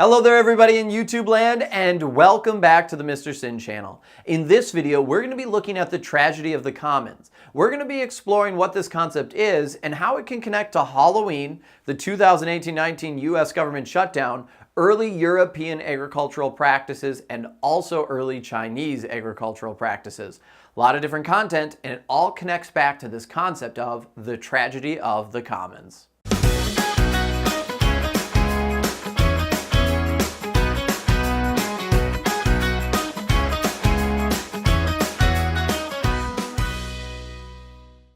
Hello there everybody in YouTube land, and welcome back to the Mr. Sin channel. In this video, we're going to be looking at the tragedy of the commons. We're going to be exploring what this concept is and how it can connect to Halloween, the 2018-19 US government shutdown, early European agricultural practices, and also early Chinese agricultural practices. A lot of different content, and it all connects back to this concept of the tragedy of the commons.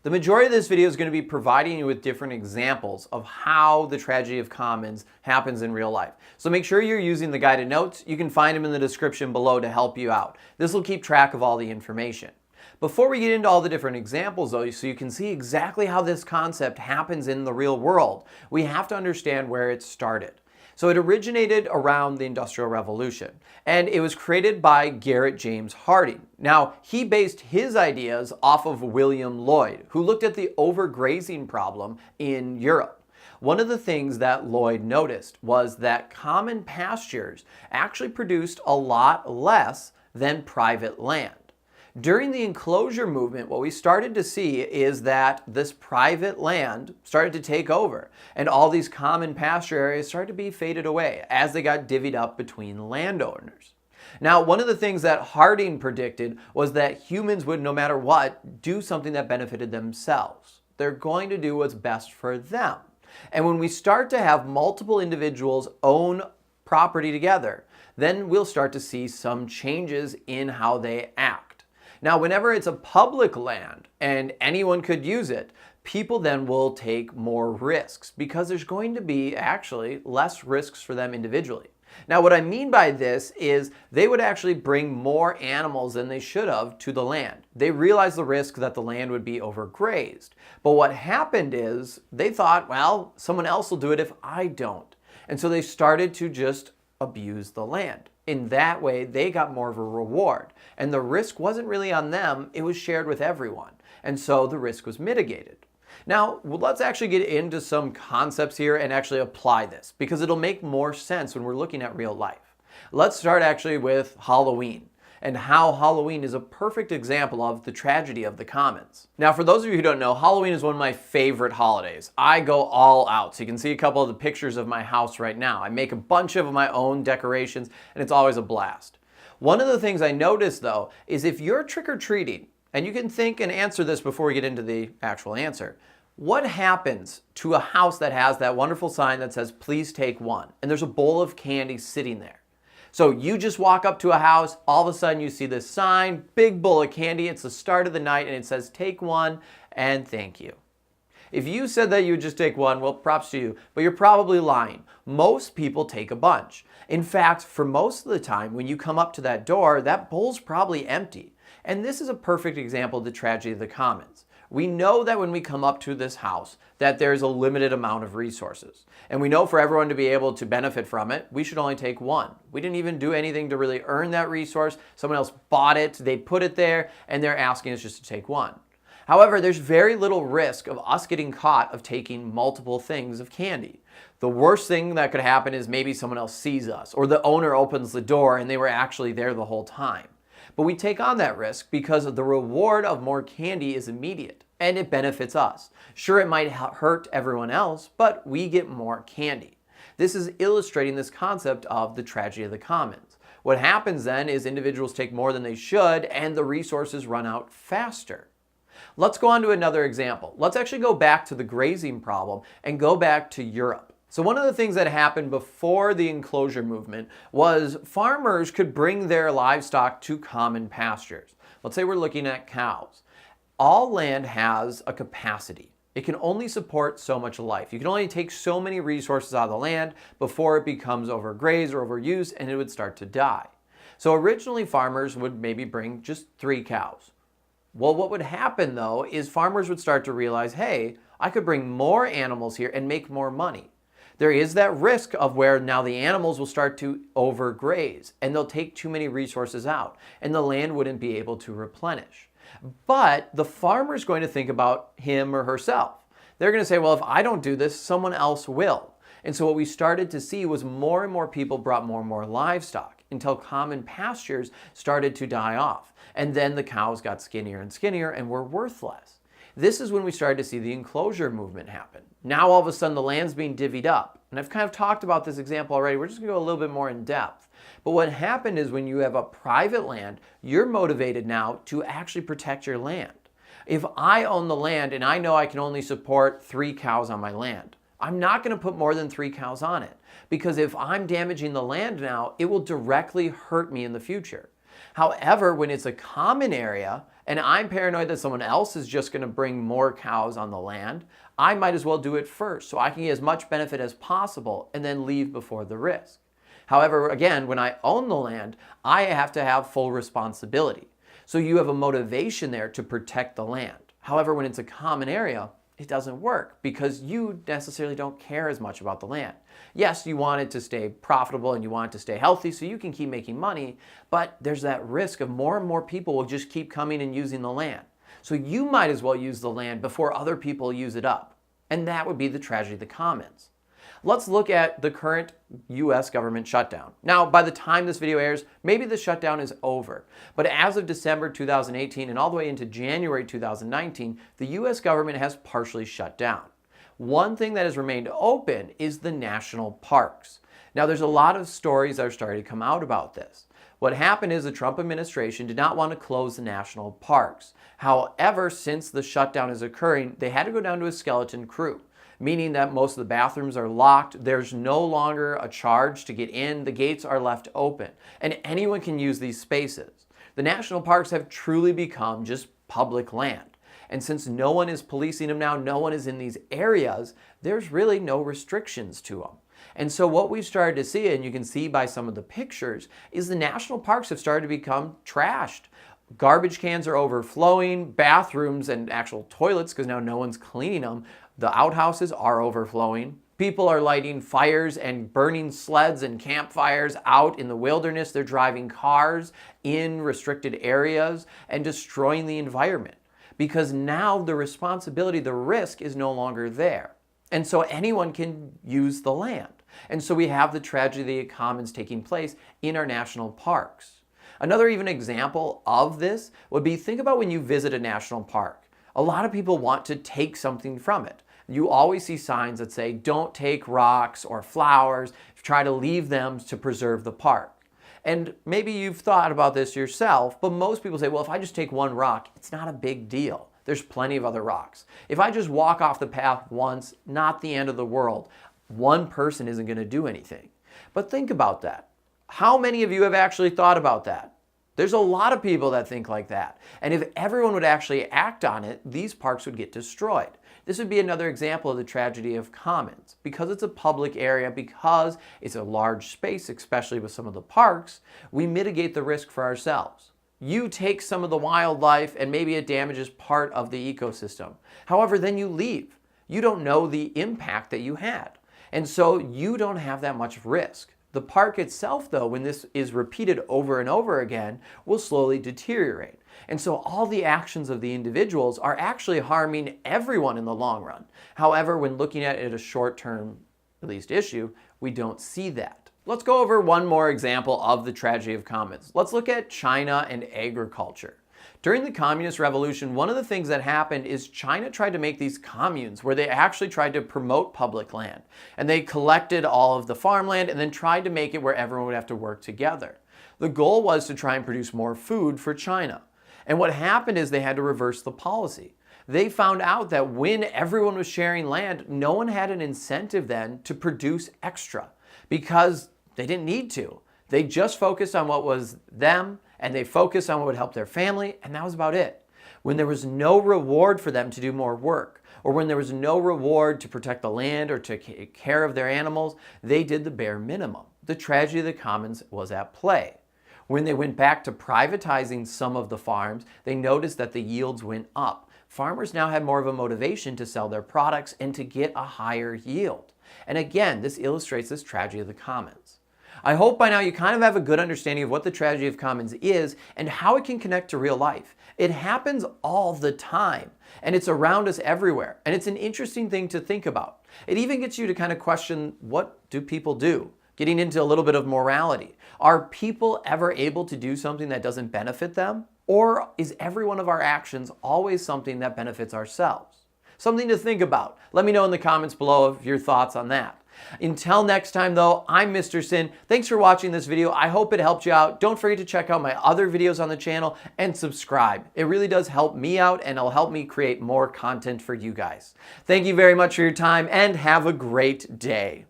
The majority of this video is going to be providing you with different examples of how the tragedy of commons happens in real life. So make sure you're using the guided notes. You can find them in the description below to help you out. This will keep track of all the information. Before we get into all the different examples though, so you can see exactly how this concept happens in the real world, we have to understand where it started. So it originated around the Industrial Revolution, and it was created by Garrett James Harding. Now, he based his ideas off of William Lloyd, who looked at the overgrazing problem in Europe. One of the things that Lloyd noticed was that common pastures actually produced a lot less than private land. During the enclosure movement, what we started to see is that this private land started to take over, and all these common pasture areas started to be faded away as they got divvied up between landowners. Now, one of the things that Harding predicted was that humans would, no matter what, do something that benefited themselves. They're going to do what's best for them. And when we start to have multiple individuals own property together, then we'll start to see some changes in how they act. Now, whenever it's a public land and anyone could use it, people then will take more risks because there's going to be actually less risks for them individually. Now, what I mean by this is they would actually bring more animals than they should have to the land. They realized the risk that the land would be overgrazed. But what happened is they thought, well, someone else will do it if I don't. And so they started to just abuse the land. In that way, they got more of a reward. And the risk wasn't really on them, it was shared with everyone. And so the risk was mitigated. Now, let's actually get into some concepts here and actually apply this, because it'll make more sense when we're looking at real life. Let's start actually with Halloween, and how Halloween is a perfect example of the tragedy of the commons. Now, for those of you who don't know, Halloween is one of my favorite holidays. I go all out. So you can see a couple of the pictures of my house right now. I make a bunch of my own decorations, and it's always a blast. One of the things I noticed though, is if you're trick-or-treating, and you can think and answer this before we get into the actual answer, what happens to a house that has that wonderful sign that says, "Please take one," and there's a bowl of candy sitting there? So you just walk up to a house, all of a sudden you see this sign, big bowl of candy, it's the start of the night, and it says, "Take one and thank you." If you said that you would just take one, well, props to you, but you're probably lying. Most people take a bunch. In fact, for most of the time, when you come up to that door, that bowl's probably empty. And this is a perfect example of the tragedy of the commons. We know that when we come up to this house that there's a limited amount of resources. And we know for everyone to be able to benefit from it, we should only take one. We didn't even do anything to really earn that resource. Someone else bought it, they put it there, and they're asking us just to take one. However, there's very little risk of us getting caught of taking multiple things of candy. The worst thing that could happen is maybe someone else sees us, or the owner opens the door and they were actually there the whole time. But we take on that risk because the reward of more candy is immediate, and it benefits us. Sure, it might hurt everyone else, but we get more candy. This is illustrating this concept of the tragedy of the commons. What happens then is individuals take more than they should, and the resources run out faster. Let's go on to another example. Let's actually go back to the grazing problem and go back to Europe. So one of the things that happened before the enclosure movement was farmers could bring their livestock to common pastures. Let's say we're looking at cows. All land has a capacity. It can only support so much life. You can only take so many resources out of the land before it becomes overgrazed or overused, and it would start to die. So originally farmers would maybe bring just 3 cows. Well, what would happen though is farmers would start to realize, hey, I could bring more animals here and make more money. There is that risk of where now the animals will start to overgraze and they'll take too many resources out and the land wouldn't be able to replenish. But the farmer's going to think about him or herself. They're going to say, well, if I don't do this, someone else will. And so what we started to see was more and more people brought more and more livestock until common pastures started to die off. And then the cows got skinnier and skinnier and were worth less. This is when we started to see the enclosure movement happen. Now all of a sudden the land's being divvied up. And I've kind of talked about this example already. We're just going to go a little bit more in depth. But what happened is when you have a private land, you're motivated now to actually protect your land. If I own the land and I know I can only support 3 cows on my land, I'm not going to put more than 3 cows on it, because if I'm damaging the land now, it will directly hurt me in the future. However, when it's a common area and I'm paranoid that someone else is just going to bring more cows on the land, I might as well do it first so I can get as much benefit as possible and then leave before the risk. However, again, when I own the land, I have to have full responsibility. So you have a motivation there to protect the land. However, when it's a common area, it doesn't work because you necessarily don't care as much about the land. Yes, you want it to stay profitable and you want it to stay healthy so you can keep making money, but there's that risk of more and more people will just keep coming and using the land. So you might as well use the land before other people use it up. And that would be the tragedy of the commons. Let's look at the current US government shutdown. Now, by the time this video airs, maybe the shutdown is over. But as of December 2018 and all the way into January 2019, the US government has partially shut down. One thing that has remained open is the national parks. Now, there's a lot of stories that are starting to come out about this. What happened is the Trump administration did not want to close the national parks. However, since the shutdown is occurring, they had to go down to a skeleton crew, meaning that most of the bathrooms are locked. There's no longer a charge to get in. The gates are left open, and anyone can use these spaces. The national parks have truly become just public land. And since no one is policing them now, no one is in these areas, there's really no restrictions to them. And so what we've started to see, and you can see by some of the pictures, is the national parks have started to become trashed. Garbage cans are overflowing, bathrooms and actual toilets, because now no one's cleaning them, the outhouses are overflowing. People are lighting fires and burning sleds and campfires out in the wilderness. They're driving cars in restricted areas and destroying the environment, because now the responsibility, the risk is no longer there. And so anyone can use the land. And so we have the tragedy of the commons taking place in our national parks. Another even example of this would be, think about when you visit a national park. A lot of people want to take something from it. You always see signs that say, don't take rocks or flowers, try to leave them to preserve the park. And maybe you've thought about this yourself, but most people say, well, if I just take one rock, it's not a big deal. There's plenty of other rocks. If I just walk off the path once, not the end of the world. One person isn't going to do anything. But think about that. How many of you have actually thought about that? There's a lot of people that think like that. And if everyone would actually act on it, these parks would get destroyed. This would be another example of the tragedy of commons. Because it's a public area, because it's a large space, especially with some of the parks, we mitigate the risk for ourselves. You take some of the wildlife and maybe it damages part of the ecosystem. However, then you leave. You don't know the impact that you had. And so you don't have that much risk. The park itself, though, when this is repeated over and over again, will slowly deteriorate. And so all the actions of the individuals are actually harming everyone in the long run. However, when looking at it a short-term, at least, issue, we don't see that. Let's go over one more example of the tragedy of commons. Let's look at China and agriculture. During the Communist Revolution, one of the things that happened is China tried to make these communes where they actually tried to promote public land. And they collected all of the farmland and then tried to make it where everyone would have to work together. The goal was to try and produce more food for China. And what happened is they had to reverse the policy. They found out that when everyone was sharing land, no one had an incentive then to produce extra because they didn't need to. They just focused on what was them, and they focused on what would help their family, and that was about it. When there was no reward for them to do more work, or when there was no reward to protect the land or to take care of their animals, they did the bare minimum. The tragedy of the commons was at play. When they went back to privatizing some of the farms, they noticed that the yields went up. Farmers now had more of a motivation to sell their products and to get a higher yield. And again, this illustrates this tragedy of the commons. I hope by now you kind of have a good understanding of what the tragedy of commons is and how it can connect to real life. It happens all the time, and it's around us everywhere, and it's an interesting thing to think about. It even gets you to kind of question, what do people do? Getting into a little bit of morality. Are people ever able to do something that doesn't benefit them? Or is every one of our actions always something that benefits ourselves? Something to think about. Let me know in the comments below of your thoughts on that. Until next time though, I'm Mr. Sin. Thanks for watching this video. I hope it helped you out. Don't forget to check out my other videos on the channel and subscribe. It really does help me out and it'll help me create more content for you guys. Thank you very much for your time and have a great day.